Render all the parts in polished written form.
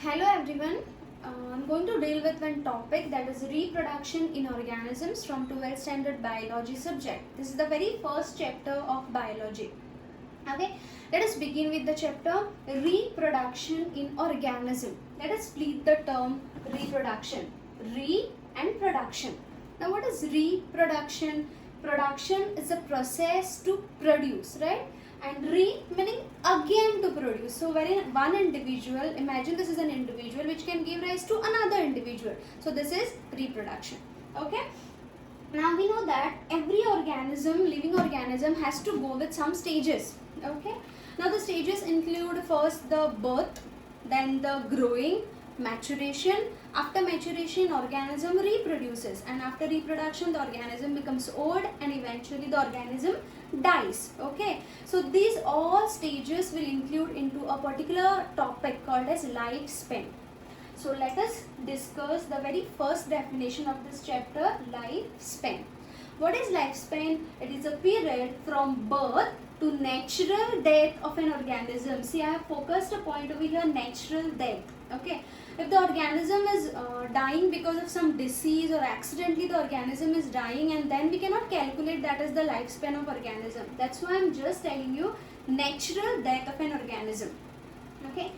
Hello everyone. I'm going to deal with one topic, that is reproduction in organisms from 12th standard biology subject. This is the very first chapter of biology. Okay, let us begin with the chapter reproduction in organism. Let us split the term reproduction. Re and production. Now what is reproduction? Production is a process to produce, right? And re meaning again to produce. So wherein one individual, imagine this is an individual which can give rise to another individual. So this is reproduction. Okay. Now we know that every organism, living organism, has to go with some stages. Okay. Now the stages include first the birth, then the growing, maturation. After maturation, organism reproduces, and after reproduction the organism becomes old and eventually the organism dies. Okay, so these all stages will include into a particular topic called as lifespan. So let us discuss the very first definition of this chapter, lifespan. What is lifespan? It is a period from birth to natural death of an organism. See, I have focused a point over here, natural death. Okay, if the organism is dying because of some disease or accidentally the organism is dying, and then we cannot calculate that as the lifespan of organism. That's why I'm just telling you natural death of an organism. Okay,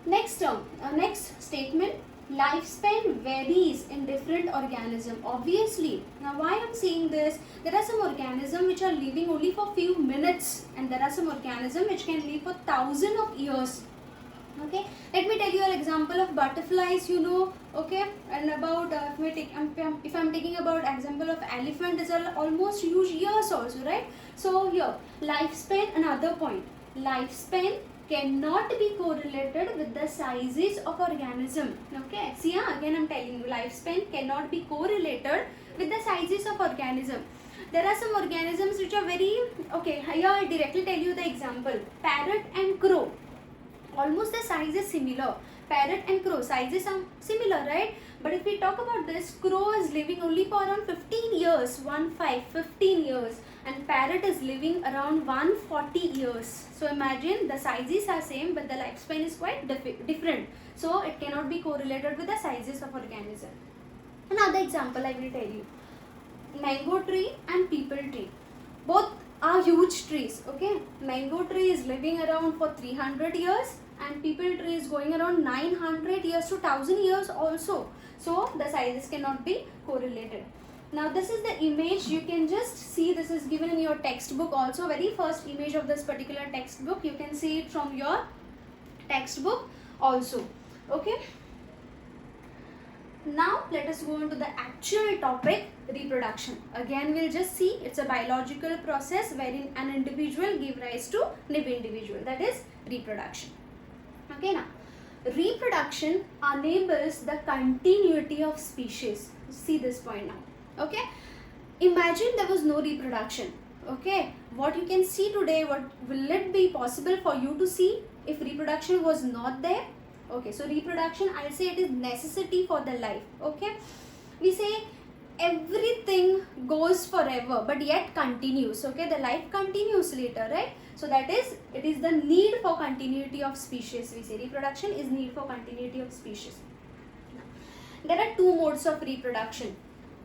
next term, next statement, lifespan varies in different organism. Obviously, now why I'm saying this, there are some organisms which are living only for few minutes, and there are some organisms which can live for thousands of years. Okay, let me tell you an example of butterflies, you know. Okay, and about if I'm taking about example of elephant, is almost huge years also, right? So here lifespan, another point, lifespan cannot be correlated with the sizes of organism. Okay, see, again I'm telling you, lifespan cannot be correlated with the sizes of organism. There are some organisms which are very, okay, here I directly tell you the example, parrot and crow. Almost the size is similar. Parrot and crow sizes are similar, right? But if we talk about this, crow is living only for around 15 years, 15 years, and parrot is living around 140 years. So imagine the sizes are same, but the lifespan is quite different. So it cannot be correlated with the sizes of organism. Another example I will tell you, mango tree and peepal tree. Both are huge trees. Okay, mango tree is living around for 300 years and peepal tree is going around 900 years to 1000 years also. So the sizes cannot be correlated. Now this is the image, you can just see, this is given in your textbook also, very first image of this particular textbook, you can see it from your textbook also. Okay, now let us go into the actual topic, reproduction. Again we'll just see, it's a biological process wherein an individual give rise to live individual, that is reproduction. Okay, now reproduction enables the continuity of species. See this point now. Okay, imagine there was no reproduction. Okay, what you can see today, what will it be possible for you to see if reproduction was not there? Okay, so reproduction, I'll say it is necessity for the life. Okay, we say everything goes forever but yet continues. Okay, the life continues later, right? So that is, it is the need for continuity of species. We say reproduction is need for continuity of species. Now, there are two modes of reproduction.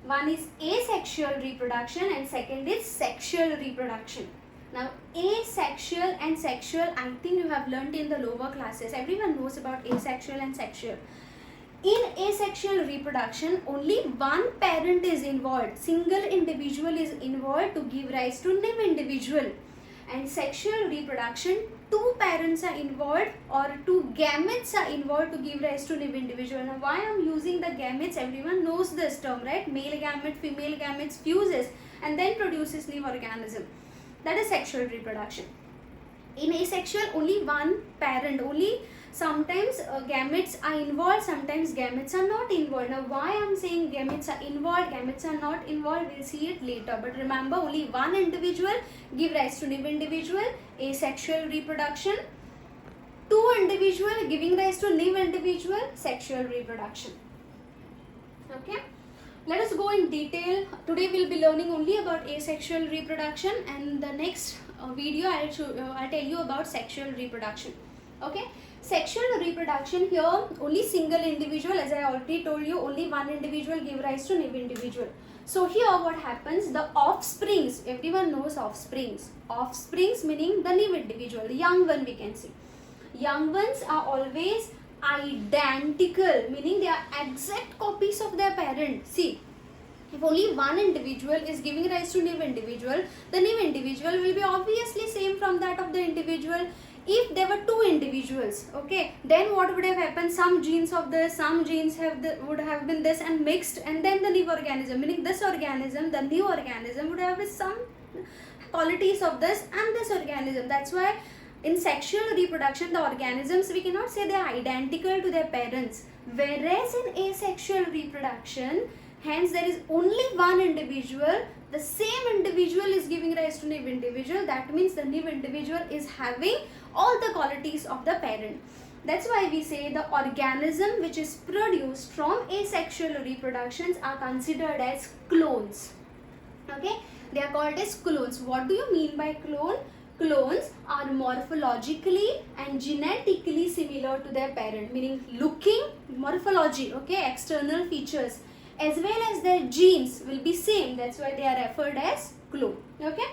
One is asexual reproduction and second is sexual reproduction. Now asexual and sexual, I think you have learnt in the lower classes. Everyone knows about asexual and sexual. In asexual reproduction, only one parent is involved, single individual is involved to give rise to new individual. And sexual reproduction, two parents are involved or two gametes are involved to give rise to new individual. Now why I am using the gametes, everyone knows this term, right? Male gamete, female gametes fuses and then produces new organism. That is sexual reproduction. In asexual, only one parent, only sometimes gametes are involved, sometimes gametes are not involved. Now why I am saying gametes are involved, gametes are not involved, we'll see it later. But remember, only one individual give rise to new individual, asexual reproduction. Two individual giving rise to new individual, sexual reproduction. Okay, let us go in detail. Today we'll be learning only about asexual reproduction, and the next video I'll tell you about sexual reproduction. Okay, Sexual reproduction, here only single individual, as I already told you, only one individual give rise to new individual. So here what happens, the offsprings, everyone knows offsprings. Offsprings meaning the new individual, the young one we can say. Young ones are always identical, meaning they are exact copies of their parent. See, if only one individual is giving rise to new individual, the new individual will be obviously same from that of the individual. If there were two individuals, okay, then what would have happened? Some genes of this, some genes would have been this and mixed, and then the new organism, meaning this organism, the new organism would have some qualities of this and this organism. That's why in sexual reproduction, the organisms, we cannot say they are identical to their parents. Whereas in asexual reproduction, hence there is only one individual, the same individual is giving rise to new individual. That means the new individual is having all the qualities of the parent. That's why we say the organism which is produced from asexual reproductions are considered as clones. Okay, they are called as clones. What do you mean by clone? Clones are morphologically and genetically similar to their parent, meaning looking, morphology, okay, external features, as well as their genes will be same. That's why they are referred as clone. Okay.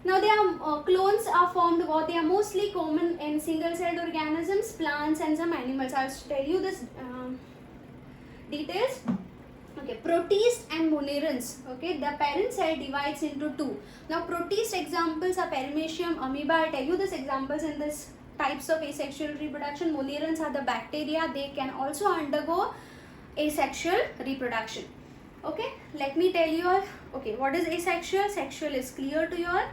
Now clones are formed, they are mostly common in single-celled organisms, plants and some animals. I'll tell you this details. Okay, protists and monerans. Okay, the parent cell divides into two. Now protist examples are paramecium, amoeba. I'll tell you this examples in this types of asexual reproduction. Monerans are the bacteria. They can also undergo asexual reproduction. Okay, let me tell you all. Okay, what is asexual? Sexual is clear to you all.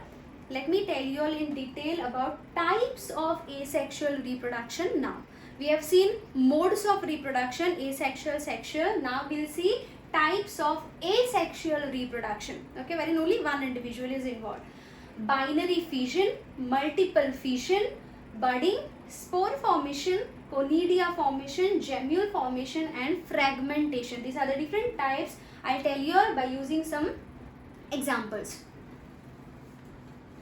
Let me tell you all in detail about types of asexual reproduction now. We have seen modes of reproduction, asexual, sexual. Now we'll see types of asexual reproduction. Okay, wherein only one individual is involved. Binary fission, multiple fission, budding, spore formation, conidia formation, gemule formation and fragmentation. These are the different types. I'll tell you all by using some examples.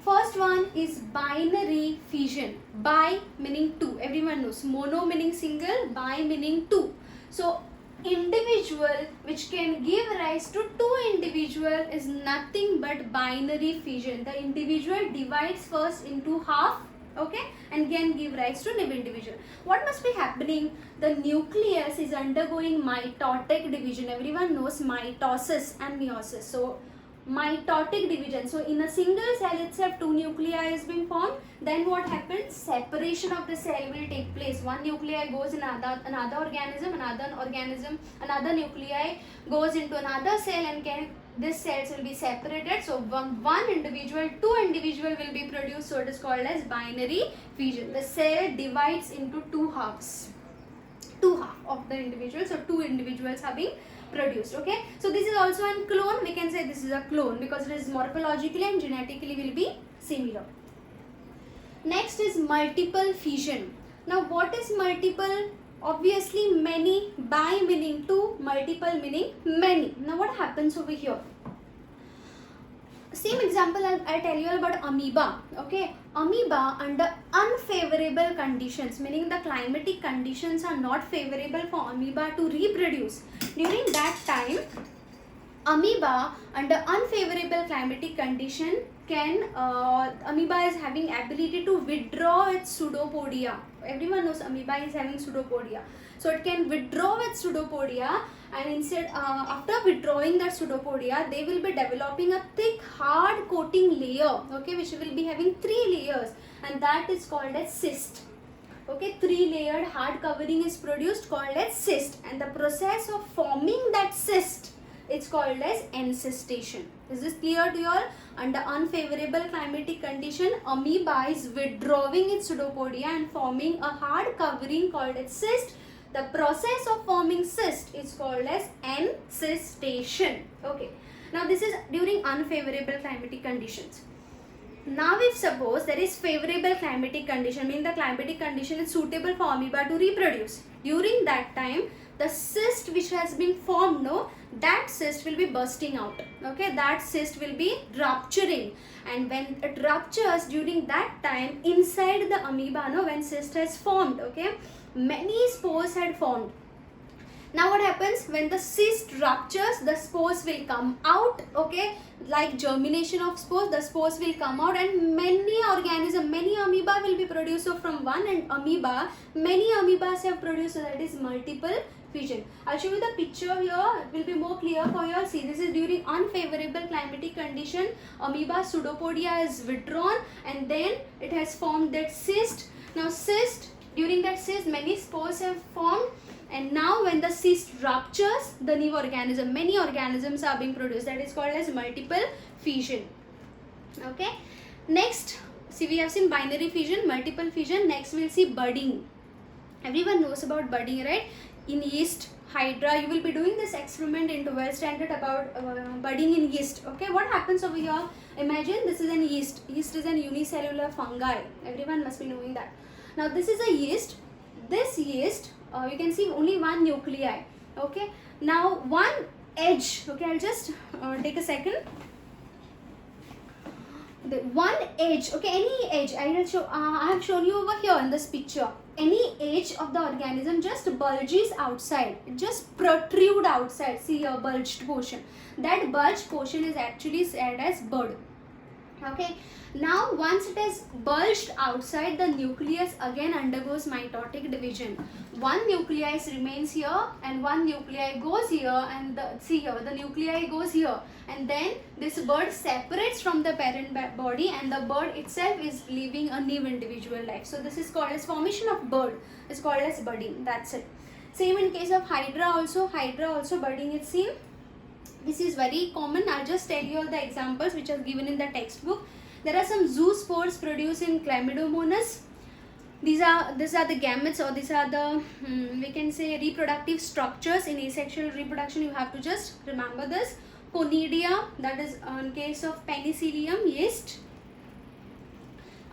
First one is binary fission. Bi meaning two. Everyone knows. Mono meaning single, bi meaning two. So individual which can give rise to two individual is nothing but binary fission. The individual divides first into half, okay, and can give rise to new individual. What must be happening? The nucleus is undergoing mitotic division. Everyone knows mitosis and meiosis. So mitotic division. So in a single cell itself, two nuclei is being formed. Then what happens? Separation of the cell will take place. One nuclei goes in another organism, another nuclei goes into another cell, and this cells will be separated. So one individual, two individual will be produced. So it is called as binary fission. The cell divides into two halves. Two half of the individual. So two individuals are being produced. Okay, so this is also a clone. We can say this is a clone because it is morphologically and genetically will be similar. Next is multiple fission. Now what is multiple? Obviously many. Bi meaning two, multiple meaning many. Now what happens over here? Same example I'll tell you about amoeba. Okay, amoeba under unfavorable conditions, meaning the climatic conditions are not favorable for amoeba to reproduce. During that time, amoeba under unfavorable climatic condition amoeba is having ability to withdraw its pseudopodia. Everyone knows amoeba is having pseudopodia. So it can withdraw its pseudopodia, and instead after withdrawing that pseudopodia, they will be developing a thick hard coating layer, okay, which will be having 3 layers, and that is called as cyst. Okay, 3-layered hard covering is produced called as cyst, and the process of forming that cyst, it's called as encystation. Is this clear to you all? Under unfavorable climatic condition, amoeba is withdrawing its pseudopodia and forming a hard covering called as cyst. The process of forming cyst is called as encystation. Okay, now this is during unfavorable climatic conditions. Now if suppose there is favorable climatic condition, meaning the climatic condition is suitable for amoeba to reproduce. During that time, the cyst which has been formed, no, that cyst will be bursting out. Okay, that cyst will be rupturing, and when it ruptures, during that time, inside the amoeba, no, when cyst has formed, okay, many spores had formed. Now what happens when the cyst ruptures? The spores will come out, okay, like germination of spores, the spores will come out, and many organisms, many amoeba will be produced. So from one and amoeba, many amoebas have produced, so that is multiple fission. I'll show you the picture here, it will be more clear for you all. See, this is during unfavorable climatic condition, amoeba pseudopodia is withdrawn, and then it has formed that cyst. Now cyst, during that cyst, many spores have formed, and now when the cyst ruptures, the new organism, many organisms are being produced. That is called as multiple fission. Okay. Next, see, we have seen binary fission, multiple fission. Next we'll see budding. Everyone knows about budding, right? In yeast, hydra, you will be doing this experiment in 12th standard about budding in yeast. Okay, what happens over here? Imagine this is an yeast. Yeast is an unicellular fungi. Everyone must be knowing that. Now this is a yeast. This yeast, you can see only one nuclei. Okay, now one edge. Okay, I'll just take a second. The one edge, okay, any edge, I will show, I have shown you over here in this picture. Any edge of the organism just bulges outside, it just protrude outside. See here, bulged portion. That bulged portion is actually said as bud. Okay, now once it is bulged outside, the nucleus again undergoes mitotic division. One nucleus remains here and one nuclei goes here, and see here, the nuclei goes here, and then this bud separates from the parent body, and the bud itself is living a new individual life. So this is called as formation of bud, is called as budding. That's it. Same in case of hydra also. Hydra also budding is seen. This is very common. I'll just tell you all the examples which are given in the textbook. There are some zoospores produced in Chlamydomonas. These are the gametes, or these are the we can say reproductive structures. In asexual reproduction, you have to just remember this. Conidia, that is in case of Penicillium yeast.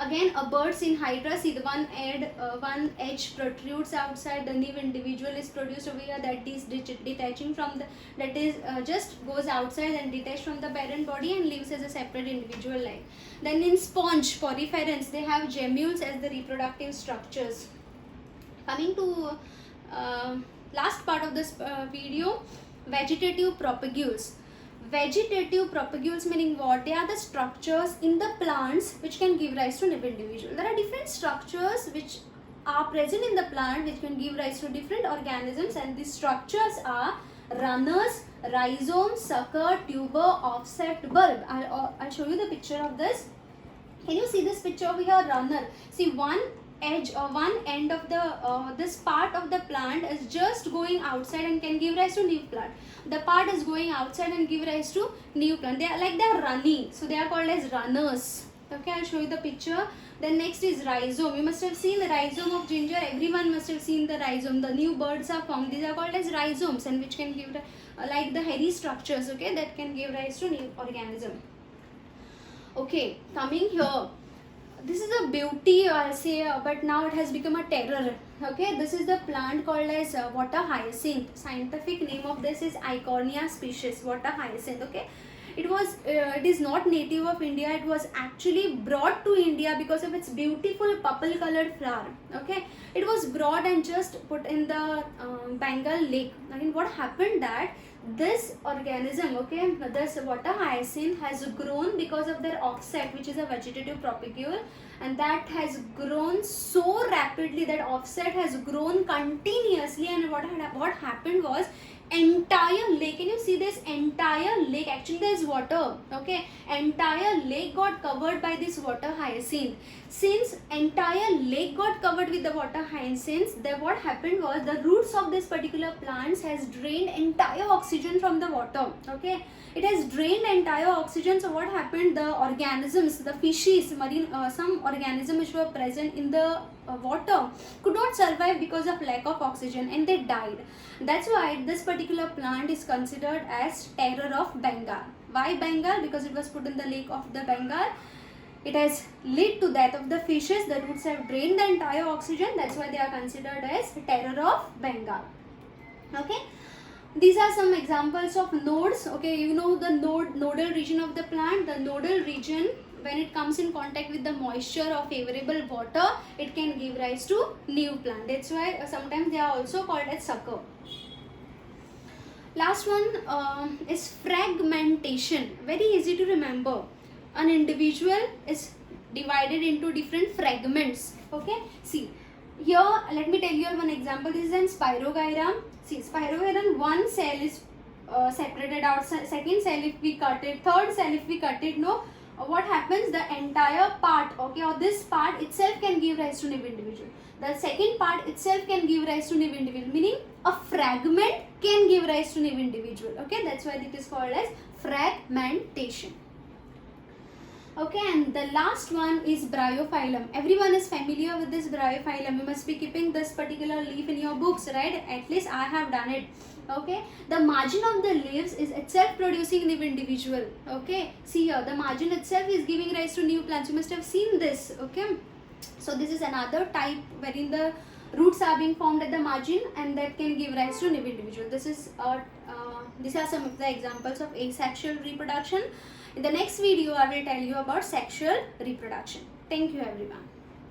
Again, a birds in hydra, see the one edge protrudes outside, the new individual is produced over here, that is detaching from the, that is just goes outside and detached from the parent body and lives as a separate individual life. Then in sponge, poriferans, they have gemmules as the reproductive structures. Coming to last part of this video, vegetative propagules. Vegetative propagules meaning what? They are the structures in the plants which can give rise to new individual. There are different structures which are present in the plant which can give rise to different organisms, and these structures are runners, rhizome, sucker, tuber, offset, bulb. I'll show you the picture of this. Can you see this picture over here? Runner. See, one edge or one end of the this part of the plant is just going outside and can give rise to new plant. The part is going outside and give rise to new plant. They are running, so they are called as runners. Okay, I'll show you the picture. Then next is rhizome. You must have seen the rhizome of ginger. Everyone must have seen the rhizome. The new buds are formed. These are called as rhizomes, and which can give like the hairy structures. Okay, that can give rise to new organism. Okay, coming here. This is a beauty, I'll say, but now it has become a terror. Okay, this is the plant called as water hyacinth. Scientific name of this is Eichhornia species, water hyacinth. Okay, it is not native of India. It was actually brought to India because of its beautiful purple colored flower. Okay, it was brought and just put in the Bengal lake. Again, what happened that this organism, okay, this water hyacinth has grown because of their offset, which is a vegetative propagule, and that has grown so rapidly, that offset has grown continuously, and what happened was entire lake, can you see this entire lake, actually there is water, okay, entire lake got covered by this water hyacinth. Since entire lake got covered with the water hyacinth, then what happened was the roots of this particular plants has drained entire oxygen from the water. Okay, it has drained entire oxygen. So what happened, the organisms, the fishes, marine some organisms which were present in the water could not survive because of lack of oxygen, and they died. That's why this particular plant is considered as terror of Bengal. Why Bengal? Because it was put in the lake of the Bengal. It has led to death of the fishes. The roots have drained the entire oxygen. That's why they are considered as terror of Bengal. Okay, these are some examples of nodes. Okay, you know the nodal region of the plant. The nodal region, when it comes in contact with the moisture or favorable water, it can give rise to new plant. That's why sometimes they are also called as sucker. Last one is fragmentation. Very easy to remember. An individual is divided into different fragments. Okay, see here, let me tell you one example. This is an Spirogyra. See, Spirogyra, one cell is separated out. Second cell if we cut it, third cell if we cut it, no, what happens, the entire part, okay, or this part itself can give rise to new individual. The second part itself can give rise to new individual, meaning a fragment can give rise to new individual. Okay, that's why it is called as fragmentation. Okay, and the last one is bryophyllum. Everyone is familiar with this bryophyllum. You must be keeping this particular leaf in your books, right? At least I have done it. Okay, the margin of the leaves is itself producing new individual. Okay, see here, the margin itself is giving rise to new plants. You must have seen this. Okay, so this is another type wherein the roots are being formed at the margin and that can give rise to new individual. These are some of the examples of asexual reproduction. In the next video, I will tell you about sexual reproduction. Thank you everyone.